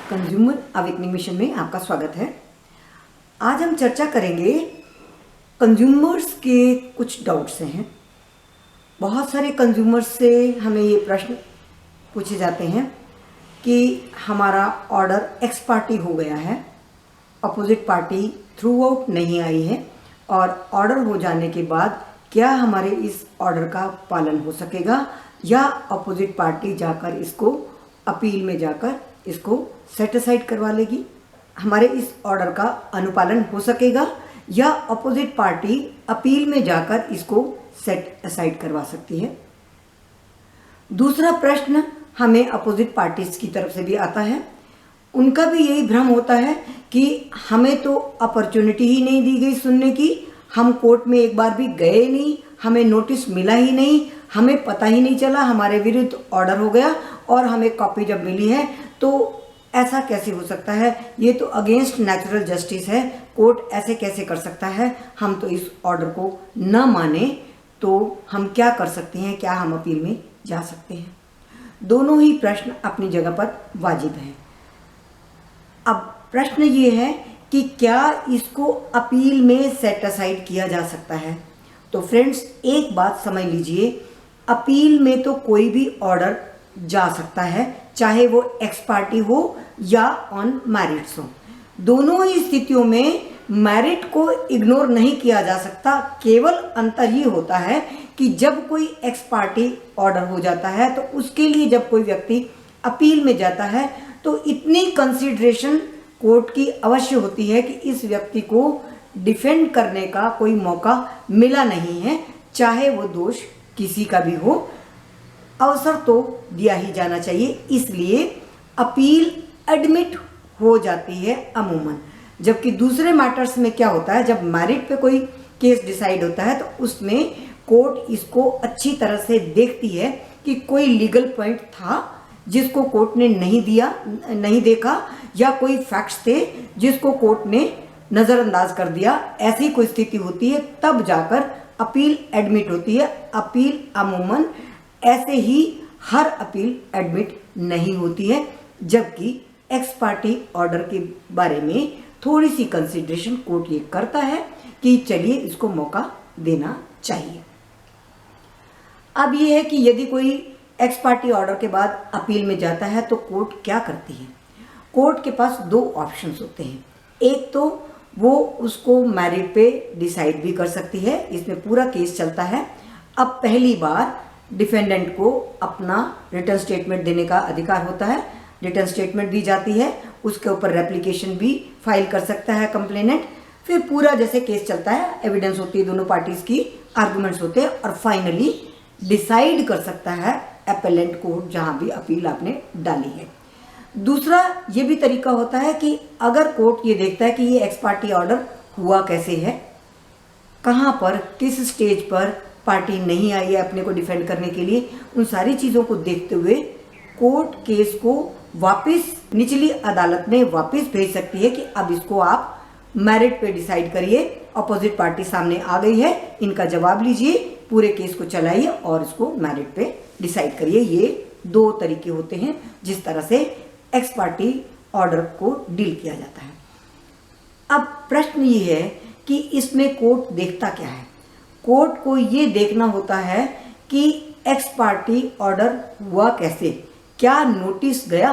Consumer awakening mission में आपका स्वागत है। आज हम चर्चा करेंगे कंज्यूमर्स के कुछ डाउट्स हैं। बहुत सारे कंज्यूमर्स से हमें ये प्रश्न पूछे जाते हैं कि हमारा ऑर्डर एक्स पार्टी हो गया है, अपोजिट पार्टी थ्रू आउट नहीं आई है और ऑर्डर हो जाने के बाद क्या हमारे इस ऑर्डर का पालन हो सकेगा या अपोजिट पार्टी जाकर इसको अपील में जाकर इसको सेट असाइड करवा लेगी। हमारे इस ऑर्डर का अनुपालन हो सकेगा या अपोजिट पार्टी अपील में जाकर इसको सेट असाइड करवा सकती है। दूसरा प्रश्न हमें अपोजिट पार्टीज की तरफ से भी आता है। उनका भी यही भ्रम होता है कि हमें तो अपॉर्चुनिटी ही नहीं दी गई सुनने की, हम कोर्ट में एक बार भी गए नहीं, हमें नोटिस मिला ही नहीं, हमें पता ही नहीं चला, हमारे विरुद्ध ऑर्डर हो गया और हमें कॉपी जब मिली है तो ऐसा कैसे हो सकता है, ये तो अगेंस्ट नेचुरल जस्टिस है, कोर्ट ऐसे कैसे कर सकता है, हम तो इस ऑर्डर को न माने तो हम क्या कर सकते हैं, क्या हम अपील में जा सकते हैं। दोनों ही प्रश्न अपनी जगह पर वाजिब हैं। अब प्रश्न ये है कि क्या इसको अपील में सेट असाइड किया जा सकता है। तो फ्रेंड्स, एक बात समझ लीजिए, अपील में तो कोई भी ऑर्डर जा सकता है, चाहे वो एक्स पार्टी हो या ऑन मैरिट्स हो। दोनों ही स्थितियों में मैरिट को इग्नोर नहीं किया जा सकता। केवल अंतर ये होता है कि जब कोई एक्स पार्टी ऑर्डर हो जाता है तो उसके लिए जब कोई व्यक्ति अपील में जाता है तो इतनी कंसिडरेशन कोर्ट की अवश्य होती है कि इस व्यक्ति को डिफेंड करने का कोई मौका मिला नहीं है, चाहे वो दोष किसी का भी हो, अवसर तो दिया ही जाना चाहिए। इसलिए अपील एडमिट हो जाती है अमूमन। जबकि दूसरे मैटर्स में क्या होता है, जब मैरिट पे कोई केस डिसाइड होता है तो उसमें कोर्ट इसको अच्छी तरह से देखती है कि कोई लीगल पॉइंट था जिसको कोर्ट ने नहीं देखा या कोई फैक्ट्स थे जिसको कोर्ट ने नज़रअंदाज कर दिया। ऐसी कोई स्थिति होती है तब जाकर अपील एडमिट होती है। अपील अमूमन ऐसे ही हर अपील एडमिट नहीं होती है, जबकि एक्स पार्टी ऑर्डर के बारे में थोड़ी सी कंसिडरेशन कोर्ट ये करता है कि चलिए इसको मौका देना चाहिए। अब ये है कि यदि कोई एक्स पार्टी ऑर्डर के बाद अपील में जाता है तो कोर्ट क्या करती है। कोर्ट के पास दो ऑप्शंस होते हैं। एक तो वो उसको मैरिट पे डिसाइड भी कर सकती है, इसमें पूरा केस चलता है। अब पहली बार डिफेंडेंट को अपना रिटर्न स्टेटमेंट देने का अधिकार होता है, रिटर्न स्टेटमेंट दी जाती है, उसके ऊपर रेप्लिकेशन भी फाइल कर सकता है कंप्लेनेंट। फिर पूरा जैसे केस चलता है, एविडेंस होती है दोनों पार्टीज की, आर्गुमेंट्स होते हैं और फाइनली डिसाइड कर सकता है अपेलेंट कोर्ट जहां भी अपील आपने डाली है। दूसरा ये भी तरीका होता है कि अगर कोर्ट ये देखता है कि ये एक्स पार्टी ऑर्डर हुआ कैसे है, कहाँ पर किस स्टेज पर पार्टी नहीं आई है अपने को डिफेंड करने के लिए, उन सारी चीज़ों को देखते हुए कोर्ट केस को वापस निचली अदालत में वापस भेज सकती है कि अब इसको आप मैरिट पे डिसाइड करिए, अपोजिट पार्टी सामने आ गई है, इनका जवाब लीजिए, पूरे केस को चलाइए और इसको मैरिट पे डिसाइड करिए। ये दो तरीके होते हैं जिस तरह से एक्स पार्टी ऑर्डर को डील किया जाता है। अब प्रश्न ये है कि इसमें कोर्ट देखता क्या है। कोर्ट को ये देखना होता है कि एक्स पार्टी ऑर्डर हुआ कैसे, क्या नोटिस गया।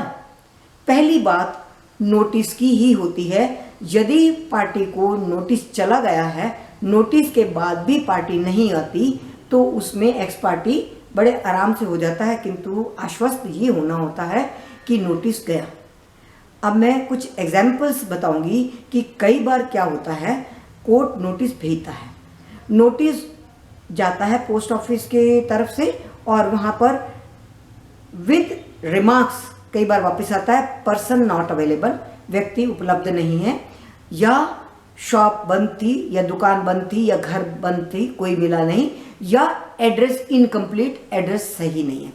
पहली बात नोटिस की ही होती है। यदि पार्टी को नोटिस चला गया है, नोटिस के बाद भी पार्टी नहीं आती तो उसमें एक्स पार्टी बड़े आराम से हो जाता है, किंतु आश्वस्त ये होना होता है कि नोटिस गया। अब मैं कुछ एग्जाम्पल्स बताऊंगी कि कई बार क्या होता है, कोर्ट नोटिस भेजता है, नोटिस जाता है पोस्ट ऑफिस के तरफ से और वहाँ पर विद रिमार्क्स कई बार वापस आता है, पर्सन नॉट अवेलेबल, व्यक्ति उपलब्ध नहीं है, या शॉप बंद थी या दुकान बंद थी या घर बंद थी, कोई मिला नहीं, या एड्रेस इनकम्प्लीट, एड्रेस सही नहीं है।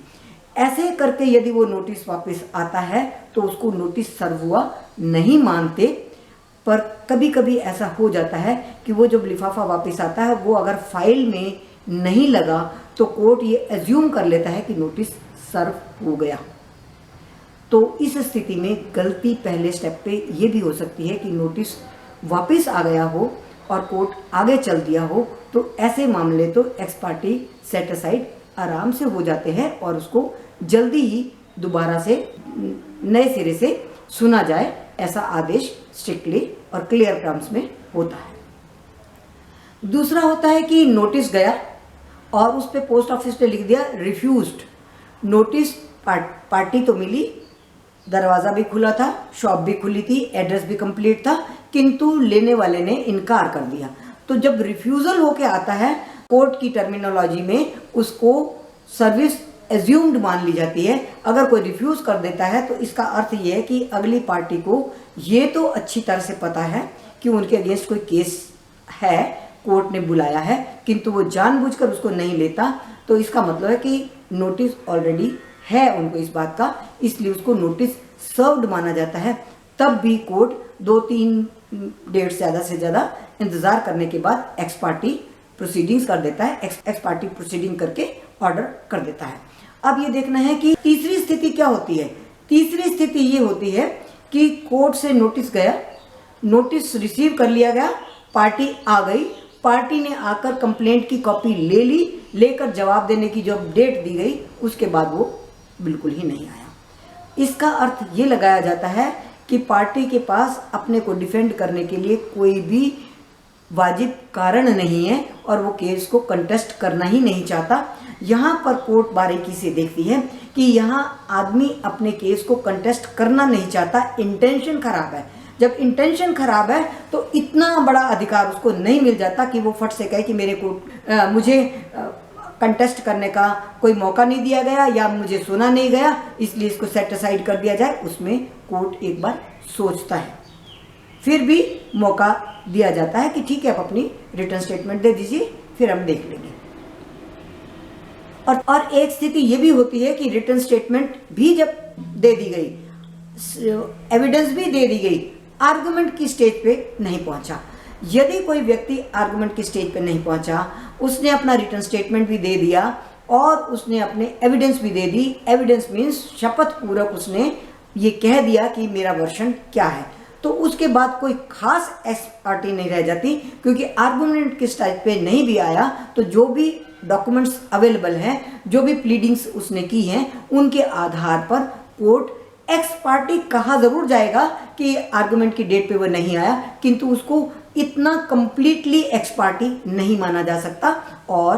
ऐसे करके यदि वो नोटिस वापस आता है तो उसको नोटिस सर्व हुआ नहीं मानते। पर कभी कभी ऐसा हो जाता है कि वो जब लिफाफा वापस आता है वो अगर फाइल में नहीं लगा तो कोर्ट ये एज्यूम कर लेता है कि नोटिस सर्व हो गया। तो इस स्थिति में गलती पहले स्टेप पे ये भी हो सकती है कि नोटिस वापस आ गया हो और कोर्ट आगे चल दिया हो, तो ऐसे मामले तो एक्स पार्टी सेट असाइड आराम से हो जाते हैं और उसको जल्दी ही दोबारा से नए सिरे से सुना जाए, ऐसा आदेश स्ट्रिक्टली और क्लियर टर्म्स में होता है। दूसरा होता है कि नोटिस गया और उस पे पोस्ट ऑफिस ने लिख दिया रिफ्यूज्ड। नोटिस पार्टी तो मिली, दरवाज़ा भी खुला था, शॉप भी खुली थी, एड्रेस भी कंप्लीट था, किंतु लेने वाले ने इनकार कर दिया। तो जब रिफ्यूज़ल होके आता है, कोर्ट की टर्मिनोलॉजी में उसको सर्विस एज्यूम्ड मान ली जाती है। अगर कोई रिफ्यूज़ कर देता है तो इसका अर्थ ये है कि अगली पार्टी को ये तो अच्छी तरह से पता है कि उनके अगेंस्ट कोई केस है, कोर्ट ने बुलाया है, किंतु वो जानबूझकर उसको नहीं लेता। तो इसका मतलब है कि नोटिस ऑलरेडी है उनको इस बात का, इसलिए उसको नोटिस सर्व्ड माना जाता है। तब भी कोर्ट 2-3 डेट ज़्यादा से ज़्यादा इंतज़ार करने के बाद एक्स पार्टी प्रोसीडिंग्स कर देता है, एक्स पार्टी प्रोसीडिंग करके ऑर्डर कर देता है। अब ये देखना है कि तीसरी स्थिति क्या होती है। तीसरी स्थिति ये होती है कि कोर्ट से नोटिस गया, नोटिस रिसीव कर लिया गया, पार्टी आ गई, पार्टी ने आकर कंप्लेंट की कॉपी ले ली, लेकर जवाब देने की जो डेट दी गई उसके बाद वो बिल्कुल ही नहीं आया। इसका अर्थ ये लगाया जाता है कि पार्टी के पास अपने को डिफेंड करने के लिए कोई भी वाजिब कारण नहीं है और वो केस को कंटेस्ट करना ही नहीं चाहता। यहाँ पर कोर्ट बारीकी से देखती है कि यहाँ आदमी अपने केस को कंटेस्ट करना नहीं चाहता, इंटेंशन खराब है। जब इंटेंशन खराब है तो इतना बड़ा अधिकार उसको नहीं मिल जाता कि वो फट से कहे कि मुझे कंटेस्ट करने का कोई मौका नहीं दिया गया या मुझे सुना नहीं गया, इसलिए इसको सेट असाइड कर दिया जाए। उसमें कोर्ट एक बार सोचता है, फिर भी मौका दिया जाता है कि ठीक है, आप अपनी रिटर्न स्टेटमेंट दे दीजिए, फिर हम देख लेंगे। और एक स्थिति ये भी होती है कि रिटर्न स्टेटमेंट भी जब दे दी गई, एविडेंस भी दे दी गई, आर्गुमेंट की स्टेज पे नहीं पहुंचा। यदि कोई व्यक्ति आर्गुमेंट की स्टेज पे नहीं पहुंचा, उसने अपना रिटर्न स्टेटमेंट भी दे दिया और उसने अपने एविडेंस भी दे दी, एविडेंस मीन्स शपथ पूर्वक उसने ये कह दिया कि मेरा वर्षन क्या है, तो उसके बाद कोई खास एक्स पार्टी नहीं रह जाती, क्योंकि आर्गुमेंट के स्टेज पे नहीं भी आया तो जो भी डॉक्यूमेंट्स अवेलेबल हैं, जो भी प्लीडिंग्स उसने की हैं, उनके आधार पर कोर्ट एक्स पार्टी कहा जरूर जाएगा कि आर्गुमेंट की डेट पे वो नहीं आया, किंतु उसको इतना कंप्लीटली एक्स पार्टी नहीं माना जा सकता और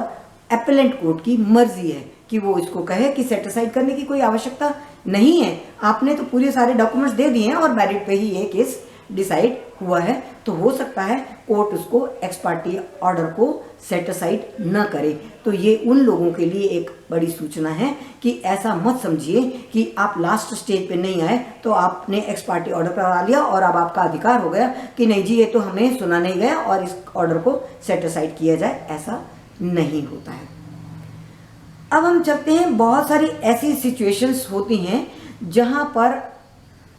एपेलेंट कोर्ट की मर्जी है कि वो इसको कहे कि सेट असाइड करने की कोई आवश्यकता नहीं है, आपने तो पूरे सारे डॉक्यूमेंट्स दे दिए हैं और मेरिट पे ही ये केस डिसाइड हुआ है। तो हो सकता है कोर्ट उसको एक्स पार्टी ऑर्डर को सेट असाइड न करे। तो ये उन लोगों के लिए एक बड़ी सूचना है कि ऐसा मत समझिए कि आप लास्ट स्टेज पे नहीं आए तो आपने एक्स पार्टी ऑर्डर करवा लिया और अब आपका अधिकार हो गया कि नहीं जी, ये तो हमें सुना नहीं गया और इस ऑर्डर को सेट असाइड किया जाए, ऐसा नहीं होता है। अब हम चलते हैं, बहुत सारी ऐसी सिचुएशंस होती हैं जहां पर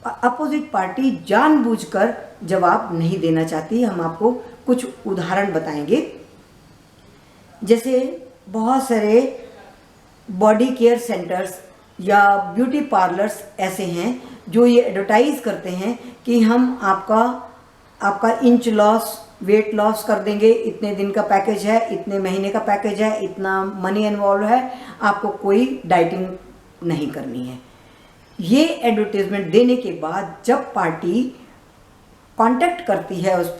अपोजिट पार्टी जानबूझकर जवाब नहीं देना चाहती। हम आपको कुछ उदाहरण बताएंगे। जैसे बहुत सारे बॉडी केयर सेंटर्स या ब्यूटी पार्लर्स ऐसे हैं जो ये एडवर्टाइज करते हैं कि हम आपका इंच लॉस, वेट लॉस कर देंगे, इतने दिन का पैकेज है, इतने महीने का पैकेज है, इतना मनी इन्वॉल्व है, आपको कोई डाइटिंग नहीं करनी है। ये एडवर्टाइजमेंट देने के बाद जब पार्टी कांटेक्ट करती है उस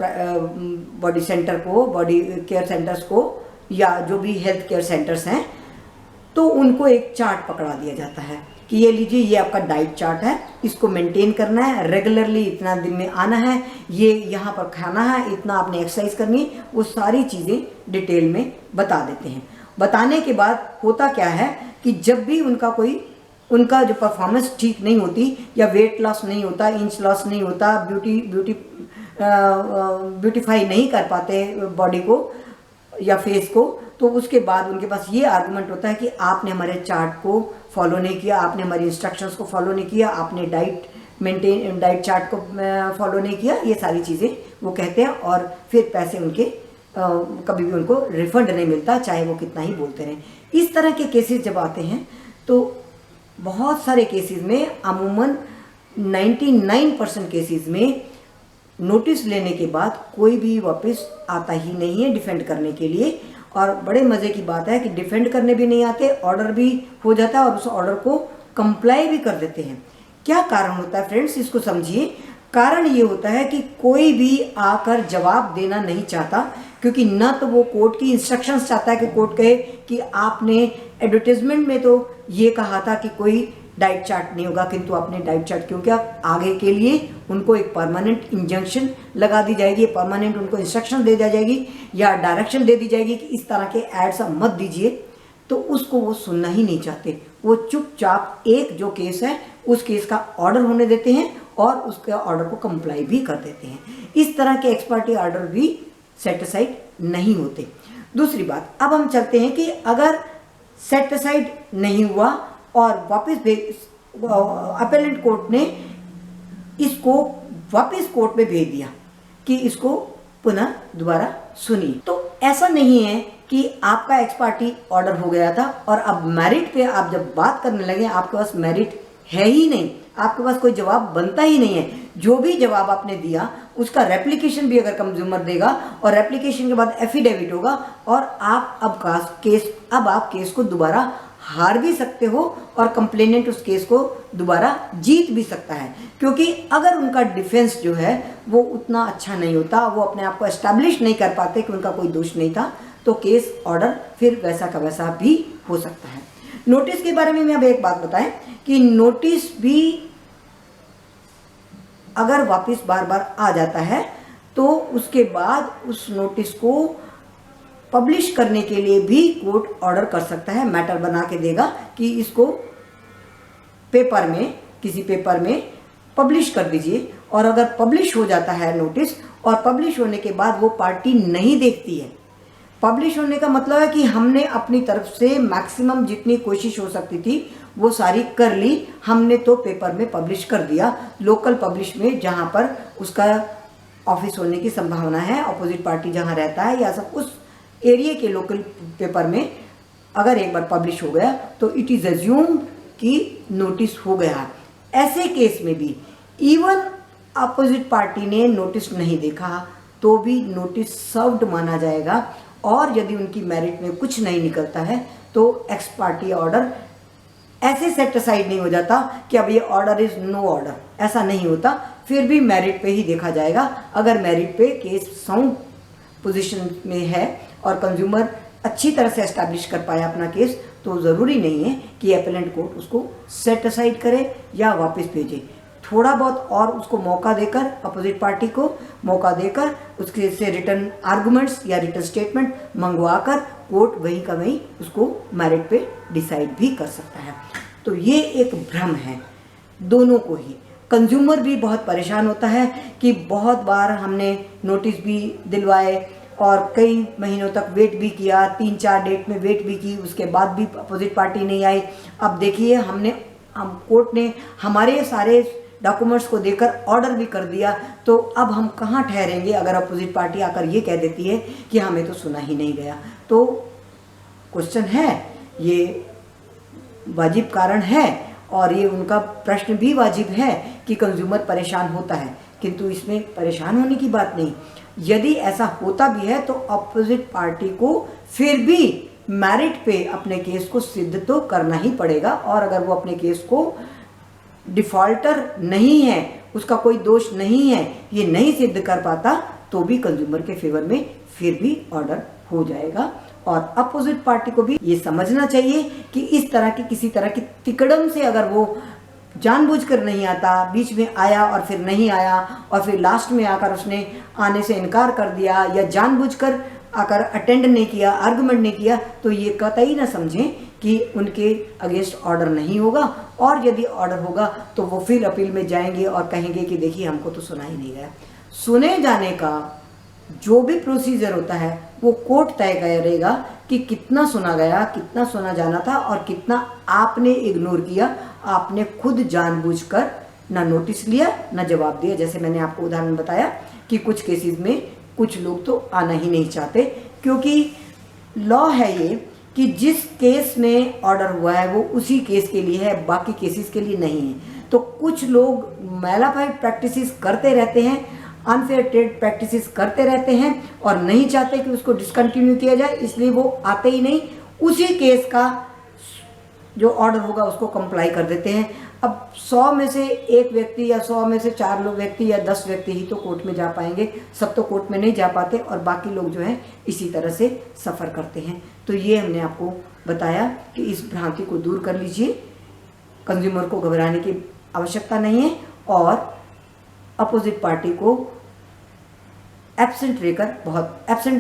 बॉडी सेंटर को, बॉडी केयर सेंटर्स को या जो भी हेल्थ केयर सेंटर्स हैं, तो उनको एक चार्ट पकड़ा दिया जाता है कि ये लीजिए, ये आपका डाइट चार्ट है, इसको मेंटेन करना है, रेगुलरली इतना दिन में आना है, ये यहाँ पर खाना है, इतना आपने एक्सरसाइज करनी है, वो सारी चीज़ें डिटेल में बता देते हैं। बताने के बाद होता क्या है कि जब भी उनका जो परफॉर्मेंस ठीक नहीं होती या वेट लॉस नहीं होता, इंच लॉस नहीं होता, ब्यूटीफाई नहीं कर पाते बॉडी को या फेस को, तो उसके बाद उनके पास ये आर्गुमेंट होता है कि आपने हमारे चार्ट को फॉलो नहीं किया, आपने हमारी इंस्ट्रक्शंस को फॉलो नहीं किया, आपने डाइट चार्ट को फॉलो नहीं किया, ये सारी चीज़ें वो कहते हैं और फिर पैसे उनके कभी भी उनको रिफंड नहीं मिलता, चाहे वो कितना ही बोलते रहें। इस तरह के केसेस जब आते हैं तो बहुत सारे केसेस में, अमूमन 99% केसेस में नोटिस लेने के बाद कोई भी वापस आता ही नहीं है डिफेंड करने के लिए। और बड़े मज़े की बात है कि डिफेंड करने भी नहीं आते, ऑर्डर भी हो जाता है और उस ऑर्डर को कंप्लाई भी कर देते हैं। क्या कारण होता है फ्रेंड्स, इसको समझिए। कारण ये होता है कि कोई भी आकर जवाब देना नहीं चाहता, क्योंकि ना तो वो कोर्ट की इंस्ट्रक्शंस चाहता है कि कोर्ट कहे कि आपने एडवर्टीजमेंट में तो ये कहा था कि कोई डाइट चार्ट नहीं होगा, किंतु आपने डाइट चार्ट क्यों किया। आगे के लिए उनको एक परमानेंट इंजंक्शन लगा दी जाएगी, परमानेंट उनको इंस्ट्रक्शन दे दी जाएगी या डायरेक्शन दे दी जाएगी कि इस तरह के एड्स आप मत दीजिए। तो उसको वो सुनना ही नहीं चाहते, वो चुपचाप एक जो केस है उस केस का ऑर्डर होने देते हैं और उसके ऑर्डर को कंप्लाई भी कर देते हैं। इस तरह के एक्स पार्टी ऑर्डर भी सेट असाइड नहीं होते। दूसरी बात, अब हम चलते हैं कि अगर सेट असाइड नहीं हुआ और वापस अपेलेंट कोर्ट ने इसको वापस कोर्ट में भेज दिया कि इसको पुनः दोबारा सुनिए, तो ऐसा नहीं है कि आपका एक्स पार्टी ऑर्डर हो गया था और अब मेरिट पे आप जब बात करने लगे आपके पास मेरिट है ही नहीं, आपके पास कोई जवाब बनता ही नहीं है। जो भी जवाब आपने दिया उसका रेप्लिकेशन भी अगर कंज्यूमर देगा और रेप्लिकेशन के बाद एफिडेविट होगा और आप अब आप केस को दोबारा हार भी सकते हो और कंप्लेनेंट उस केस को दोबारा जीत भी सकता है, क्योंकि अगर उनका डिफेंस जो है वो उतना अच्छा नहीं होता, वो अपने आप को एस्टैब्लिश नहीं कर पाते कि उनका कोई दोष नहीं था, तो केस ऑर्डर फिर वैसा का वैसा भी हो सकता है। नोटिस के बारे में मैं अब एक बात बताएं कि नोटिस भी अगर वापस बार बार आ जाता है तो उसके बाद उस नोटिस को पब्लिश करने के लिए भी कोर्ट ऑर्डर कर सकता है, मैटर बना के देगा कि इसको पेपर में, किसी पेपर में पब्लिश कर दीजिए। और अगर पब्लिश हो जाता है नोटिस और पब्लिश होने के बाद वो पार्टी नहीं देखती है, पब्लिश होने का मतलब है कि हमने अपनी तरफ से मैक्सिमम जितनी कोशिश हो सकती थी वो सारी कर ली, हमने तो पेपर में पब्लिश कर दिया, लोकल पब्लिश में जहाँ पर उसका ऑफिस होने की संभावना है, अपोजिट पार्टी जहाँ रहता है या सब उस एरिया के लोकल पेपर में अगर एक बार पब्लिश हो गया तो इट इज़ अज्यूम कि नोटिस हो गया। ऐसे केस में भी इवन अपोजिट पार्टी ने नोटिस नहीं देखा तो भी नोटिस सर्व्ड माना जाएगा और यदि उनकी मेरिट में कुछ नहीं निकलता है तो एक्स पार्टी ऑर्डर ऐसे सेट असाइड नहीं हो जाता कि अब ये ऑर्डर इज नो ऑर्डर, ऐसा नहीं होता, फिर भी मेरिट पे ही देखा जाएगा। अगर मेरिट पे केस साउंड पोजीशन में है और कंज्यूमर अच्छी तरह से एस्टैब्लिश कर पाया अपना केस, तो ज़रूरी नहीं है कि एपेलेंट कोर्ट उसको सेट असाइड करे या वापस भेजे। थोड़ा बहुत और उसको मौका देकर, अपोजिट पार्टी को मौका देकर उसके से रिटर्न आर्गुमेंट्स या रिटर्न स्टेटमेंट मंगवाकर कोर्ट वहीं का वहीं उसको मेरिट पे डिसाइड भी कर सकता है। तो ये एक भ्रम है दोनों को ही। कंज्यूमर भी बहुत परेशान होता है कि बहुत बार हमने नोटिस भी दिलवाए और कई महीनों तक वेट भी किया, 3-4 डेट में वेट भी की, उसके बाद भी अपोजिट पार्टी नहीं आई। अब देखिए हम कोर्ट ने हमारे सारे डॉक्यूमेंट्स को देकर ऑर्डर भी कर दिया, तो अब हम कहाँ ठहरेंगे अगर अपोजिट पार्टी आकर ये कह देती है कि हमें तो सुना ही नहीं गया। तो क्वेश्चन है, ये वाजिब कारण है और ये उनका प्रश्न भी वाजिब है कि कंज्यूमर परेशान होता है, किंतु इसमें परेशान होने की बात नहीं। यदि ऐसा होता भी है तो अपोजिट पार्टी को फिर भी मेरिट पे अपने केस को सिद्ध तो करना ही पड़ेगा, और अगर वो अपने केस को डिफॉल्टर नहीं है, उसका कोई दोष नहीं है, ये नहीं सिद्ध कर पाता, तो भी कंज्यूमर के फेवर में फिर भी ऑर्डर हो जाएगा। और अपोजिट पार्टी को भी ये समझना चाहिए कि इस तरह की किसी तरह की तिकड़म से अगर वो जानबूझकर नहीं आता, बीच में आया और फिर नहीं आया और फिर लास्ट में आकर उसने आने से इनकार कर दिया या जानबूझकर आकर अटेंड नहीं किया, आर्गुमेंट नहीं किया, तो ये कतई ना समझें कि उनके अगेंस्ट ऑर्डर नहीं होगा, और यदि ऑर्डर होगा तो वो फिर अपील में जाएंगे और कहेंगे कि देखिए हमको तो सुना ही नहीं गया। सुने जाने का जो भी प्रोसीजर होता है वो कोर्ट तय करेगा कि कितना सुना गया, कितना सुना जाना था और कितना आपने इग्नोर किया, आपने खुद जानबूझकर ना नोटिस लिया ना जवाब दिया। जैसे मैंने आपको उदाहरण बताया कि कुछ केसेस में कुछ लोग तो आना ही नहीं चाहते, क्योंकि लॉ है ये कि जिस केस में ऑर्डर हुआ है वो उसी केस के लिए है, बाकी केसेस के लिए नहीं है। तो कुछ लोग मैलाफाइड प्रैक्टिसेस करते रहते हैं, अनफेयर ट्रेड प्रैक्टिसेस करते रहते हैं और नहीं चाहते कि उसको डिसकंटिन्यू किया जाए, इसलिए वो आते ही नहीं, उसी केस का जो ऑर्डर होगा उसको कंप्लाई कर देते हैं। अब 100 में से एक व्यक्ति या 100 में से 4 लोग व्यक्ति या 10 व्यक्ति ही तो कोर्ट में जा पाएंगे, सब तो कोर्ट में नहीं जा पाते और बाकी लोग जो हैं इसी तरह से सफ़र करते हैं। तो ये हमने आपको बताया कि इस भ्रांति को दूर कर लीजिए, कंज्यूमर को घबराने की आवश्यकता नहीं है और अपोजिट पार्टी को एब्सेंट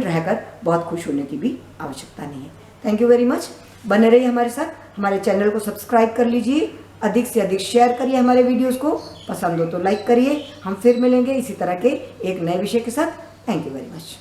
रहकर बहुत खुश होने की भी आवश्यकता नहीं है। Thank you very much. बने रहिए हमारे साथ, हमारे चैनल को सब्सक्राइब कर लीजिए, अधिक से अधिक शेयर करिए हमारे वीडियोस को, पसंद हो तो लाइक करिए। हम फिर मिलेंगे इसी तरह के एक नए विषय के साथ। Thank you very much.